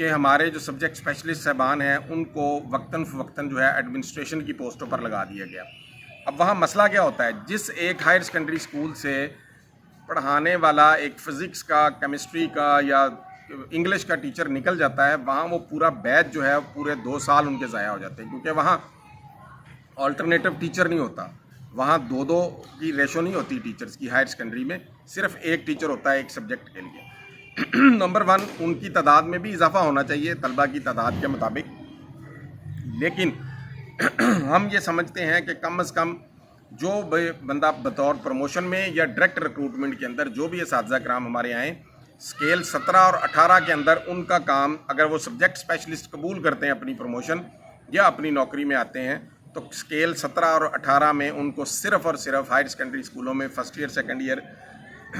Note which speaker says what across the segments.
Speaker 1: کہ ہمارے جو سبجیکٹ اسپیشلسٹ صاحبان ہیں ان کو وقتاً فوقتاً جو ہے ایڈمنسٹریشن کی پوسٹوں پر لگا دیا گیا. اب وہاں مسئلہ کیا ہوتا ہے, جس ایک ہائر سیکنڈری اسکول سے پڑھانے والا ایک فزکس کا, کیمسٹری کا یا انگلش کا ٹیچر نکل جاتا ہے, وہاں وہ پورا بیچ جو ہے پورے 2 سال ان کے ضائع ہو جاتے ہیں, کیونکہ وہاں آلٹرنیٹو ٹیچر نہیں ہوتا. وہاں 2 کی ریشو نہیں ہوتی ٹیچرز کی. ہائر سیکنڈری میں صرف ایک ٹیچر ہوتا ہے ایک سبجیکٹ کے لیے. نمبر 1, ان کی تعداد میں بھی اضافہ ہونا چاہیے طلبہ کی تعداد کے مطابق, لیکن ہم یہ سمجھتے ہیں کہ کم از کم جو بندہ بطور پروموشن میں یا ڈائریکٹ ریکروٹمنٹ کے اندر جو بھی اساتذہ کرام ہمارے آئیں, اسکیل 17 اور 18 کے اندر ان کا کام, اگر وہ سبجیکٹ اسپیشلسٹ قبول کرتے ہیں اپنی پروموشن یا اپنی نوکری میں آتے ہیں, تو اسکیل 17 اور 18 میں ان کو صرف اور صرف ہائر سیکنڈری اسکولوں میں فرسٹ ایئر سیکنڈ ایئر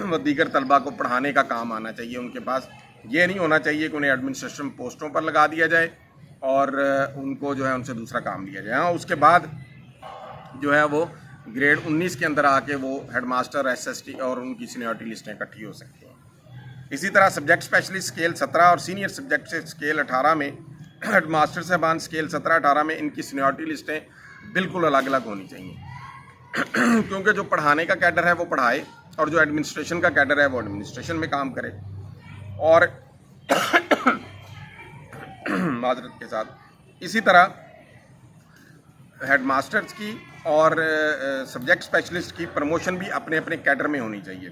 Speaker 1: و دیگر طلبہ کو پڑھانے کا کام آنا چاہیے ان کے پاس. یہ نہیں ہونا چاہیے کہ انہیں ایڈمنسٹریشن پوسٹوں پر لگا دیا جائے اور ان کو جو ہے ان سے دوسرا کام لیا جائے. ہاں, اس کے بعد جو ہے وہ گریڈ 19 کے اندر آ کے وہ headmaster, S S T اور ان کی سینیورٹی لسٹیں اکٹھی ہو سکتی ہیں. اسی طرح سبجیکٹ اسپیشلسٹ اسکیل 17 اور سینئر سبجیکٹ اسکیل 18 میں ہیڈ ماسٹر صاحبان اسکیل 17-18 میں ان کی سینیورٹی لسٹیں بالکل الگ الگ ہونی چاہیے, کیونکہ جو پڑھانے کا کیڈر ہے وہ پڑھائے اور جو ایڈمنسٹریشن کا کیڈر ہے وہ ایڈمنسٹریشن میں کام کرے. اور معذرت کے ساتھ اسی طرح ہیڈ ماسٹرز کی اور سبجیکٹ اسپیشلسٹ کی پروموشن بھی اپنے اپنے کیڈر میں ہونی چاہیے.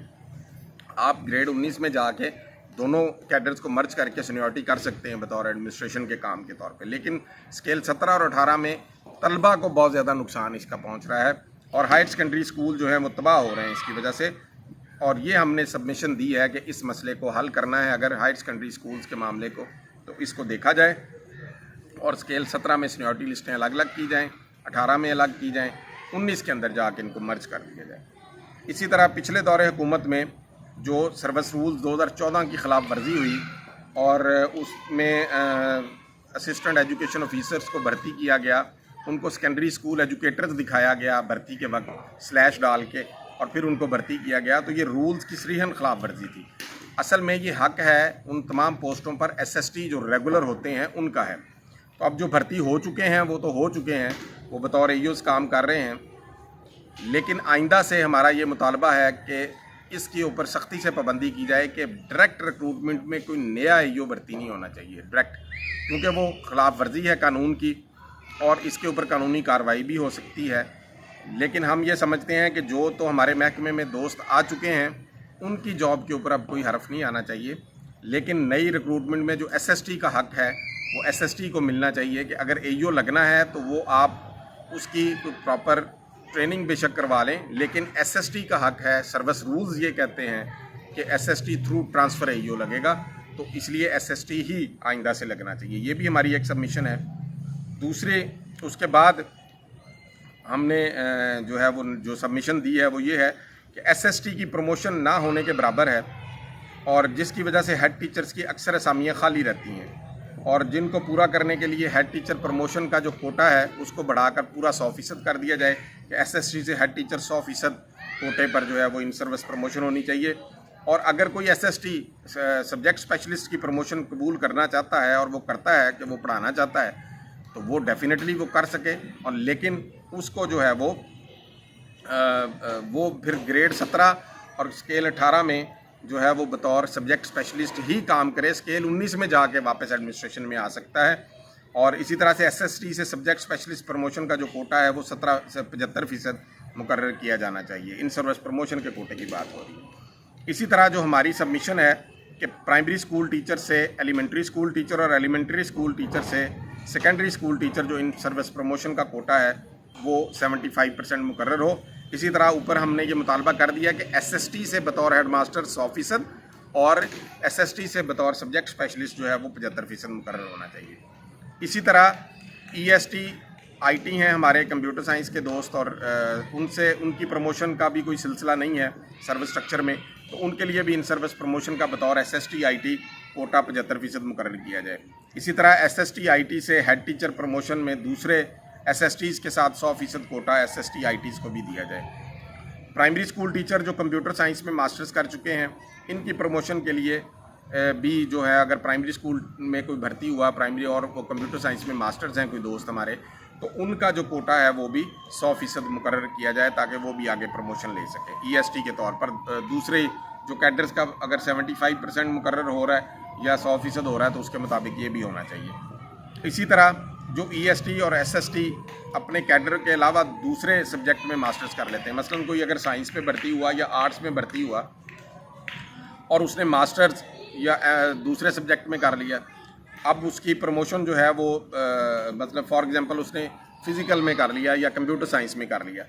Speaker 1: آپ گریڈ 19 میں جا کے دونوں کیڈرز کو مرج کر کے سینیورٹی کر سکتے ہیں بطور ایڈمنسٹریشن کے کام کے طور پہ, لیکن اسکیل 17 اور 18 میں طلبہ کو بہت زیادہ نقصان اس کا پہنچ رہا ہے اور ہائر سیکنڈری اسکول جو ہے وہ تباہ ہو رہے ہیں اس کی وجہ سے. اور یہ ہم نے سبمیشن دی ہے کہ اس مسئلے کو حل کرنا ہے اگر ہائر سیکنڈری اسکولز کے معاملے کو, تو اس کو دیکھا جائے اور اسکیل 17 میں سینیورٹی لسٹیں الگ الگ کی جائیں, 18 میں الگ کی جائیں, 19 کے اندر جا کے ان کو مرج کر دیا جائے. اسی طرح پچھلے دور حکومت میں جو سروس رولز 2014 کی خلاف ورزی ہوئی اور اس میں اسسٹنٹ ایجوکیشن آفیسرز کو بھرتی کیا گیا, ان کو سیکنڈری اسکول ایجوکیٹرز دکھایا گیا بھرتی کے وقت سلیش ڈال کے اور پھر ان کو بھرتی کیا گیا, تو یہ رولز کی صریحاً خلاف ورزی تھی. اصل میں یہ حق ہے ان تمام پوسٹوں پر ایس ایس ٹی جو ریگولر ہوتے ہیں ان کا ہے. تو اب جو بھرتی ہو چکے ہیں وہ تو ہو چکے ہیں, وہ بطور ایوز کام کر رہے ہیں, لیکن آئندہ سے ہمارا یہ مطالبہ ہے کہ اس کے اوپر سختی سے پابندی کی جائے کہ ڈائریکٹ ریکروٹمنٹ میں کوئی نیا ایو بھرتی نہیں ہونا چاہیے ڈائریکٹ, کیونکہ وہ خلاف ورزی ہے قانون کی اور اس کے اوپر قانونی کارروائی بھی ہو سکتی ہے. لیکن ہم یہ سمجھتے ہیں کہ جو تو ہمارے محکمے میں دوست آ چکے ہیں ان کی جاب کے اوپر اب کوئی حرف نہیں آنا چاہیے, لیکن نئی ریکروٹمنٹ میں جو ایس ایس ٹی کا حق ہے وہ ایس ایس ٹی کو ملنا چاہیے کہ اگر ایو لگنا ہے تو وہ آپ اس کی پراپر ٹریننگ بے شک کروا لیں, لیکن ایس ایس ٹی کا حق ہے. سروس رولز یہ کہتے ہیں کہ S S T through transfer ایو لگے گا, تو اس لیے ایس ایس ٹی ہی آئندہ سے لگنا چاہیے. یہ بھی ہماری ایک سبمیشن ہے. دوسرے اس کے بعد ہم نے جو ہے وہ جو سبمیشن دی ہے وہ یہ ہے کہ ایس ایس ٹی کی پروموشن نہ ہونے کے برابر ہے, اور جس کی وجہ سے ہیڈ ٹیچرز کی اکثر اسامیاں خالی رہتی ہیں, اور جن کو پورا کرنے کے لیے ہیڈ ٹیچر پروموشن کا جو کوٹا ہے اس کو بڑھا کر پورا 100% کر دیا جائے کہ ایس ایس ٹی سے ہیڈ ٹیچر 100% کوٹے پر جو ہے وہ ان سروس پروموشن ہونی چاہیے. اور اگر کوئی S S T subject specialist کی پروموشن قبول کرنا چاہتا ہے اور وہ کرتا ہے کہ وہ پڑھانا چاہتا ہے تو وہ ڈیفینیٹلی وہ کر سکے, اور لیکن اس کو جو ہے وہ پھر گریڈ 17 اور اسکیل 18 میں جو ہے وہ بطور سبجیکٹ اسپیشلسٹ ہی کام کرے. اسکیل 19 میں جا کے واپس ایڈمنسٹریشن میں آ سکتا ہے. اور اسی طرح سے ایس ایس ٹی سے سبجیکٹ اسپیشلسٹ پروموشن کا جو کوٹا ہے وہ 17 سے 75% مقرر کیا جانا چاہیے. ان سروس پروموشن کے کوٹے کی بات ہو رہی ہے. اسی طرح جو ہماری سبمیشن ہے کہ پرائمری اسکول ٹیچر سے ایلیمنٹری اسکول ٹیچر اور ایلیمنٹری اسکول ٹیچر سے سیکنڈری اسکول ٹیچر جو ان سروس پروموشن کا کوٹا ہے وہ 75% مقرر ہو. اسی طرح اوپر ہم نے یہ مطالبہ کر دیا کہ ایس ایس ٹی سے بطور ہیڈ ماسٹر 100% اور ایس ایس ٹی سے بطور سبجیکٹ اسپیشلسٹ جو ہے وہ 75% مقرر ہونا چاہیے. اسی طرح ای ایس ٹی آئی ٹی ہیں ہمارے کمپیوٹر سائنس کے دوست, اور ان کی پروموشن کا بھی کوئی سلسلہ نہیں ہے سروس اسٹرکچر میں, تو ان کے لیے بھی ان سروس پروموشن کا بطور S S T I T quota 75% مقرر کیا جائے. اسی طرح S S T I T سے ہیڈ ٹیچر پروموشن میں دوسرے ایس ایس ٹیز کے ساتھ 100% quota S S T I Ts کو بھی دیا جائے. پرائمری اسکول ٹیچر جو کمپیوٹر سائنس میں ماسٹرز کر چکے ہیں ان کی پروموشن کے لیے بھی جو ہے اگر پرائمری اسکول میں کوئی بھرتی ہوا پرائمری اور وہ کمپیوٹر سائنس میں ماسٹرز ہیں کوئی دوست ہمارے، تو ان کا جو کوٹا ہے وہ بھی 100% مقرر کیا جائے تاکہ وہ بھی آگے پروموشن لے سکیں ای ایس ٹی کے طور پر۔ دوسرے جو کیڈرز کا اگر 75% مقرر ہو رہا ہے یا 100% ہو رہا ہے تو اس کے مطابق یہ بھی ہونا چاہیے۔ اسی طرح جو ای ایس ٹی اور ایس ایس ٹی اپنے کیڈر کے علاوہ دوسرے سبجیکٹ میں ماسٹرز کر لیتے ہیں، مثلاً کوئی اگر سائنس میں بھرتی ہوا یا آرٹس میں بھرتی ہوا اور اس نے ماسٹرز یا دوسرے سبجیکٹ میں کر لیا، اب اس کی پروموشن جو ہے وہ مطلب فار ایگزامپل اس نے فزیکل میں کر لیا یا کمپیوٹر سائنس میں کر لیا،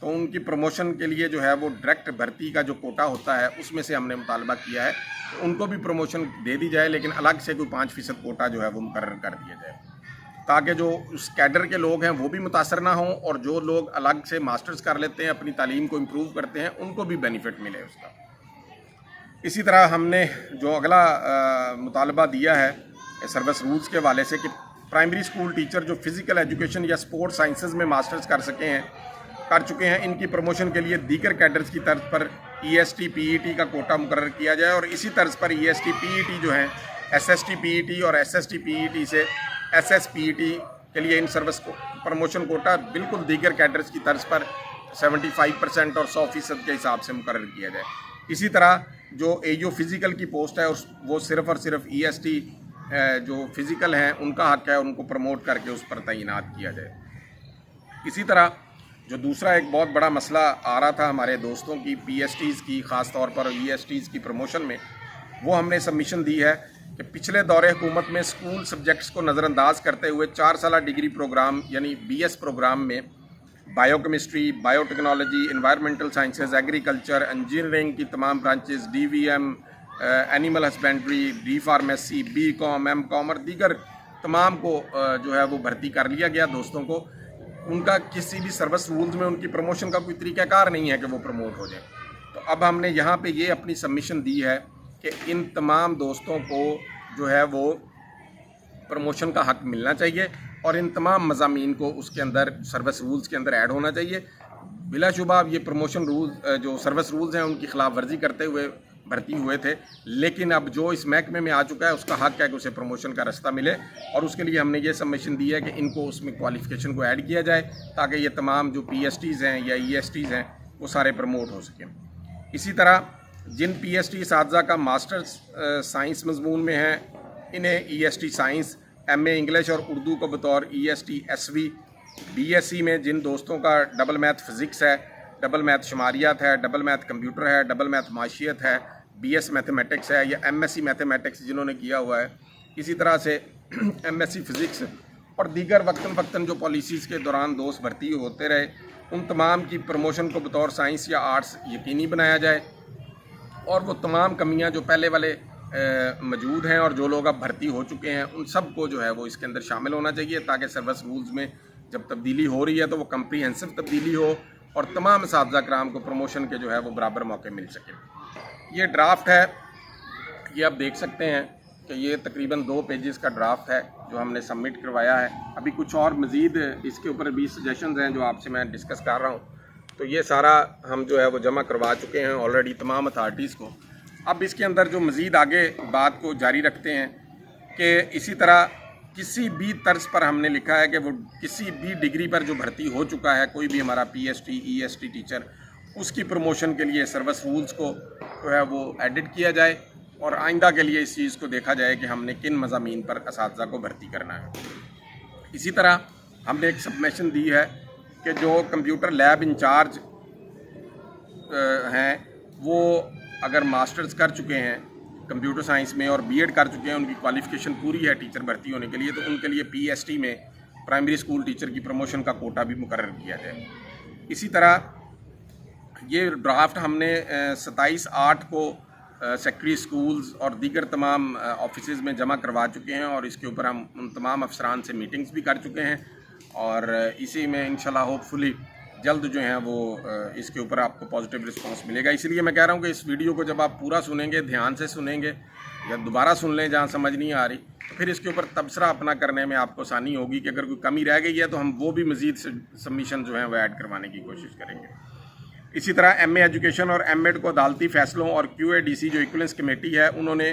Speaker 1: تو ان کی پروموشن کے لیے جو ہے وہ ڈائریکٹ بھرتی کا جو کوٹا ہوتا ہے اس میں سے ہم نے مطالبہ کیا ہے کہ ان کو بھی پروموشن دے دی جائے، لیکن الگ سے کوئی 5% کوٹا جو ہے وہ مقرر کر دیا جائے تاکہ جو اس کیڈر کے لوگ ہیں وہ بھی متاثر نہ ہوں اور جو لوگ الگ سے ماسٹرز کر لیتے ہیں اپنی تعلیم کو امپروو کرتے ہیں ان کو بھی بینیفٹ ملے اس کا۔ اسی طرح ہم نے جو اگلا مطالبہ دیا ہے سروس رولز کے حوالے سے کہ پرائمری اسکول ٹیچر جو فزیکل ایجوکیشن یا اسپورٹ سائنسز میں ماسٹرز کر چکے ہیں ان کی پروموشن کے لیے دیگر کیڈرز کی طرز پر E S T P E T کا کوٹا مقرر کیا جائے، اور اسی طرز پر E S T P E T جو ہیں S S T P E T اور S S T P E T سے S S P E T کے لیے ان سروس کو پروموشن کوٹا بالکل دیگر کیڈرز کی طرز پر 75% اور 100% کے حساب سے مقرر کیا جائے۔ اسی طرح جو اے یو فزیکل کی پوسٹ ہے وہ صرف اور صرف ای ایس ٹی جو فزیکل ہیں ان کا حق ہے، ان کو پروموٹ کر کے اس پر تعینات کیا جائے۔ اسی طرح جو دوسرا ایک بہت بڑا مسئلہ آ رہا تھا ہمارے دوستوں کی پی ایس ٹیز کی خاص طور پر ای ایس ٹیز کی پروموشن میں، وہ ہم نے سبمیشن دی ہے کہ پچھلے دور حکومت میں اسکول سبجیکٹس کو نظر انداز کرتے ہوئے 4 سالہ ڈگری پروگرام یعنی بی ایس پروگرام میں biochemistry, biotechnology, environmental sciences, agriculture, engineering کی تمام branches, D V M, animal husbandry, D pharmacy, B com, M com اور دیگر تمام کو جو ہے وہ بھرتی کر لیا گیا دوستوں کو۔ ان کا کسی بھی سروس رولز میں ان کی پروموشن کا کوئی طریقہ کار نہیں ہے کہ وہ پروموٹ ہو جائیں، تو اب ہم نے یہاں پہ یہ اپنی سبمیشن دی ہے کہ ان تمام دوستوں کو جو ہے وہ پروموشن کا حق ملنا چاہیے اور ان تمام مضامین کو اس کے اندر سروس رولز کے اندر ایڈ ہونا چاہیے۔ بلا شبہ اب یہ پروموشن رولز جو سروس رولز ہیں ان کی خلاف ورزی کرتے ہوئے بھرتی ہوئے تھے، لیکن اب جو اس محکمے میں آ چکا ہے اس کا حق ہے کہ اسے پروموشن کا راستہ ملے، اور اس کے لیے ہم نے یہ سبمیشن دی ہے کہ ان کو اس میں کوالیفیکیشن کو ایڈ کیا جائے تاکہ یہ تمام جو پی ایس ٹیز ہیں یا ای ایس ٹیز ہیں وہ سارے پروموٹ ہو سکیں۔ اسی طرح جن پی ایس ٹی اساتذہ کا ماسٹرز سائنس مضمون میں ہیں انہیں E S T science, M A English اور اردو کو بطور E S T S V, B S C میں جن دوستوں کا ڈبل میتھ فزکس ہے، ڈبل میتھ شماریات ہے، ڈبل میتھ کمپیوٹر ہے، ڈبل میتھ معاشیت ہے، بی ایس میتھمیٹکس ہے یا ایم ایس سی میتھمیٹکس جنہوں نے کیا ہوا ہے، اسی طرح سے ایم ایس سی فزکس اور دیگر وقتاً فوقتاً جو پالیسیز کے دوران دوست بھرتی ہوتے رہے، ان تمام کی پروموشن کو بطور سائنس یا آرٹس یقینی بنایا جائے، اور وہ تمام کمیاں جو پہلے والے موجود ہیں اور جو لوگ اب بھرتی ہو چکے ہیں ان سب کو جو ہے وہ اس کے اندر شامل ہونا چاہیے تاکہ سروس رولز میں جب تبدیلی ہو رہی ہے تو وہ کمپریہنسو تبدیلی ہو اور تمام اساتذہ کرام کو پروموشن کے جو ہے وہ برابر موقع مل سکے۔ یہ ڈرافٹ ہے، یہ آپ دیکھ سکتے ہیں کہ یہ تقریباً 2 پیجز کا ڈرافٹ ہے جو ہم نے سبمٹ کروایا ہے۔ ابھی کچھ اور مزید اس کے اوپر بھی سجیشنز ہیں جو آپ سے میں ڈسکس کر رہا ہوں، تو یہ سارا ہم جو ہے وہ جمع کروا چکے ہیں آلریڈی تمام اتھارٹیز کو۔ اب اس کے اندر جو مزید آگے بات کو جاری رکھتے ہیں کہ اسی طرح کسی بھی طرز پر ہم نے لکھا ہے کہ وہ کسی بھی ڈگری پر جو بھرتی ہو چکا ہے کوئی بھی ہمارا P S T E S T teacher, اس کی پروموشن کے لیے سروس رولز کو جو ہے وہ ایڈٹ کیا جائے اور آئندہ کے لیے اس چیز کو دیکھا جائے کہ ہم نے کن مضامین پر اساتذہ کو بھرتی کرنا ہے۔ اسی طرح ہم نے ایک سبمیشن دی ہے کہ جو کمپیوٹر لیب انچارج ہیں وہ اگر ماسٹرز کر چکے ہیں کمپیوٹر سائنس میں اور بی ایڈ کر چکے ہیں، ان کی کوالیفیکیشن پوری ہے ٹیچر بھرتی ہونے کے لیے، تو ان کے لیے پی ایس ٹی میں پرائمری اسکول ٹیچر کی پروموشن کا کوٹا بھی مقرر کیا جائے۔ اسی طرح یہ ڈرافٹ ہم نے 27/8 کو سیکٹری اسکولز اور دیگر تمام آفیسز میں جمع کروا چکے ہیں، اور اس کے اوپر ہم ان تمام افسران سے میٹنگز بھی کر چکے ہیں، اور اسی میں انشاءاللہ ہوپ فلی جلد جو ہیں وہ اس کے اوپر آپ کو پازیٹیو رسپانس ملے گا۔ اس لیے میں کہہ رہا ہوں کہ اس ویڈیو کو جب آپ پورا سنیں گے، دھیان سے سنیں گے یا دوبارہ سن لیں جہاں سمجھ نہیں آ رہی، تو پھر اس کے اوپر تبصرہ اپنا کرنے میں آپ کو آسانی ہوگی کہ اگر کوئی کمی رہ گئی ہے تو ہم وہ بھی مزید سبمیشن جو ہیں وہ ایڈ کروانے کی کوشش کریں گے۔ اسی طرح ایم اے ایجوکیشن اور ایم ایڈ کو عدالتی فیصلوں اور کیو اے ڈی سی جو ایکولنس کمیٹی ہے انہوں نے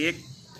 Speaker 1: 1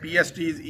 Speaker 1: PSTs,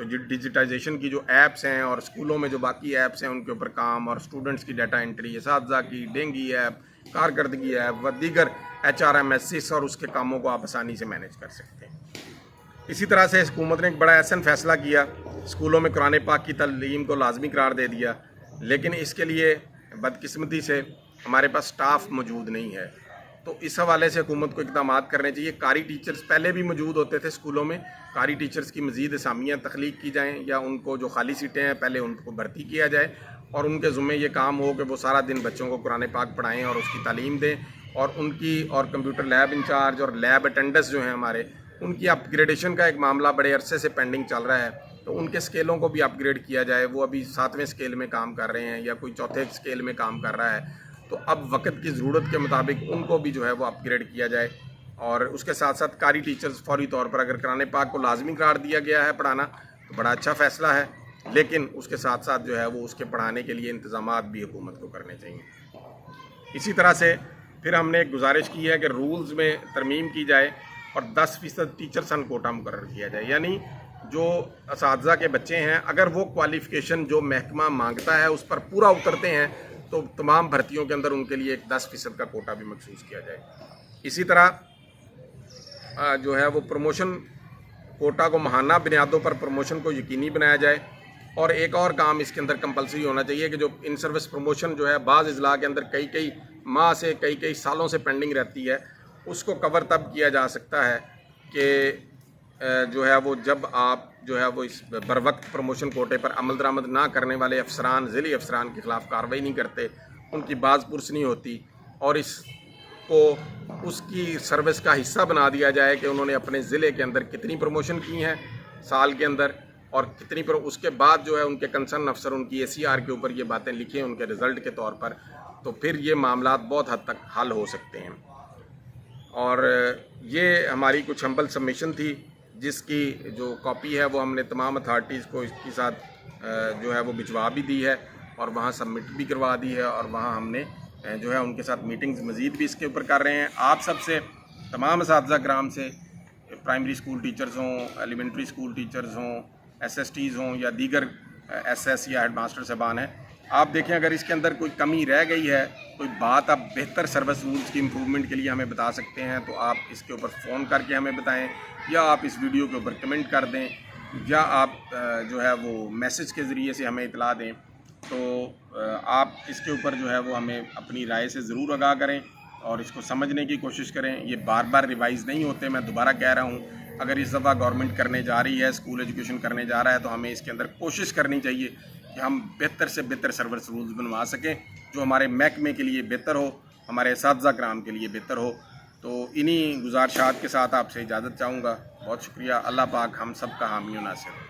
Speaker 1: تو ڈیجیٹائزیشن کی جو ایپس ہیں اور اسکولوں میں جو باقی ایپس ہیں ان کے اوپر کام، اور اسٹوڈنٹس کی ڈیٹا انٹری، اساتذہ کی ڈینگی ایپ، کارکردگی ایپ و دیگر HRMS اور اس کے کاموں کو آپ آسانی سے مینیج کر سکتے ہیں۔ اسی طرح سے حکومت نے ایک بڑا احسن فیصلہ کیا، اسکولوں میں قرآن پاک کی تعلیم کو لازمی قرار دے دیا، لیکن اس کے لیے بدقسمتی سے ہمارے پاس سٹاف موجود نہیں ہے۔ تو اس حوالے سے حکومت کو اقدامات کرنے چاہیے۔ قاری ٹیچرز پہلے بھی موجود ہوتے تھے اسکولوں میں، قاری ٹیچرز کی مزید اسامیاں تخلیق کی جائیں، یا ان کو جو خالی سیٹیں ہیں پہلے ان کو بھرتی کیا جائے، اور ان کے ذمہ یہ کام ہو کہ وہ سارا دن بچوں کو قرآن پاک پڑھائیں اور اس کی تعلیم دیں، اور ان کی اور کمپیوٹر لیب انچارج اور لیب اٹینڈنٹس جو ہیں ہمارے، ان کی اپ گریڈیشن کا ایک معاملہ بڑے عرصے سے پینڈنگ چل رہا ہے، تو ان کے سکیلوں کو بھی اپ گریڈ کیا جائے۔ وہ ابھی 7ویں سکیل میں کام کر رہے ہیں یا کوئی 4تھے سکیل میں کام کر رہا ہے، تو اب وقت کی ضرورت کے مطابق ان کو بھی جو ہے وہ اپ گریڈ کیا جائے۔ اور اس کے ساتھ ساتھ قاری ٹیچرز فوری طور پر، اگر قرآن پاک کو لازمی قرار دیا گیا ہے پڑھانا تو بڑا اچھا فیصلہ ہے، لیکن اس کے ساتھ ساتھ جو ہے وہ اس کے پڑھانے کے لیے انتظامات بھی حکومت کو کرنے چاہیے۔ اسی طرح سے پھر ہم نے ایک گزارش کی ہے کہ رولز میں ترمیم کی جائے اور 10% ٹیچر سن کوٹا مقرر کیا جائے، یعنی جو اساتذہ کے بچے ہیں اگر وہ کوالیفیکیشن جو محکمہ مانگتا ہے اس پر پورا اترتے ہیں تو تمام بھرتیوں کے اندر ان کے لیے ایک 10% کا کوٹا بھی مخصوص کیا جائے۔ اسی طرح جو ہے وہ پروموشن کوٹا کو ماہانہ بنیادوں پر پروموشن کو یقینی بنایا جائے، اور ایک اور کام اس کے اندر کمپلسری ہونا چاہیے کہ جو ان سروس پروموشن جو ہے بعض اضلاع کے اندر کئی ماہ سے کئی سالوں سے پینڈنگ رہتی ہے، اس کو کور تب کیا جا سکتا ہے کہ جو ہے وہ جب آپ جو ہے وہ اس بروقت پروموشن کوٹے پر عمل درآمد نہ کرنے والے افسران، ذیلی افسران کے خلاف کارروائی نہیں کرتے، ان کی باز پرس نہیں ہوتی، اور اس کو اس کی سروس کا حصہ بنا دیا جائے کہ انہوں نے اپنے ضلع کے اندر کتنی پروموشن کی ہیں سال کے اندر، اور کتنی اس کے بعد جو ہے ان کے کنسرن افسر ان کی ACR کے اوپر یہ باتیں لکھیں ان کے رزلٹ کے طور پر، تو پھر یہ معاملات بہت حد تک حل ہو سکتے ہیں۔ اور یہ ہماری کچھ ہمبل سبمیشن تھی، جس کی جو کاپی ہے وہ ہم نے تمام اتھارٹیز کو اس کے ساتھ جو ہے وہ بھجوا بھی دی ہے، اور وہاں سبمٹ بھی کروا دی ہے، اور وہاں ہم نے جو ہے ان کے ساتھ میٹنگز مزید بھی اس کے اوپر کر رہے ہیں۔ آپ سب سے، تمام اساتذہ کرام سے، پرائمری اسکول ٹیچرز ہوں، ایلیمنٹری اسکول ٹیچرز ہوں، SSTs ہوں یا دیگر SS یا ہیڈ ماسٹر صاحبان ہیں، آپ دیکھیں اگر اس کے اندر کوئی کمی رہ گئی ہے، کوئی بات آپ بہتر سروس رولز کی امپرومنٹ کے لیے ہمیں بتا سکتے ہیں، تو آپ اس کے اوپر فون کر کے ہمیں بتائیں، یا آپ اس ویڈیو کے اوپر کمنٹ کر دیں، یا آپ جو ہے وہ میسج کے ذریعے سے ہمیں اطلاع دیں۔ تو آپ اس کے اوپر جو ہے وہ ہمیں اپنی رائے سے ضرور آگاہ کریں اور اس کو سمجھنے کی کوشش کریں۔ یہ بار بار ریوائز نہیں ہوتے، میں دوبارہ کہہ رہا ہوں، اگر اس دفعہ گورنمنٹ کرنے جا رہی ہے، اسکول ایجوکیشن کرنے جا رہا ہے، تو ہمیں اس کے اندر کوشش کرنی چاہیے کہ ہم بہتر سے بہتر سروس رولز بنوا سکیں جو ہمارے محکمے کے لیے بہتر ہو، ہمارے اساتذہ کرام کے لیے بہتر ہو۔ تو انہی گزارشات کے ساتھ آپ سے اجازت چاہوں گا۔ بہت شکریہ۔ اللہ پاک ہم سب کا حامی و ناصر ہو۔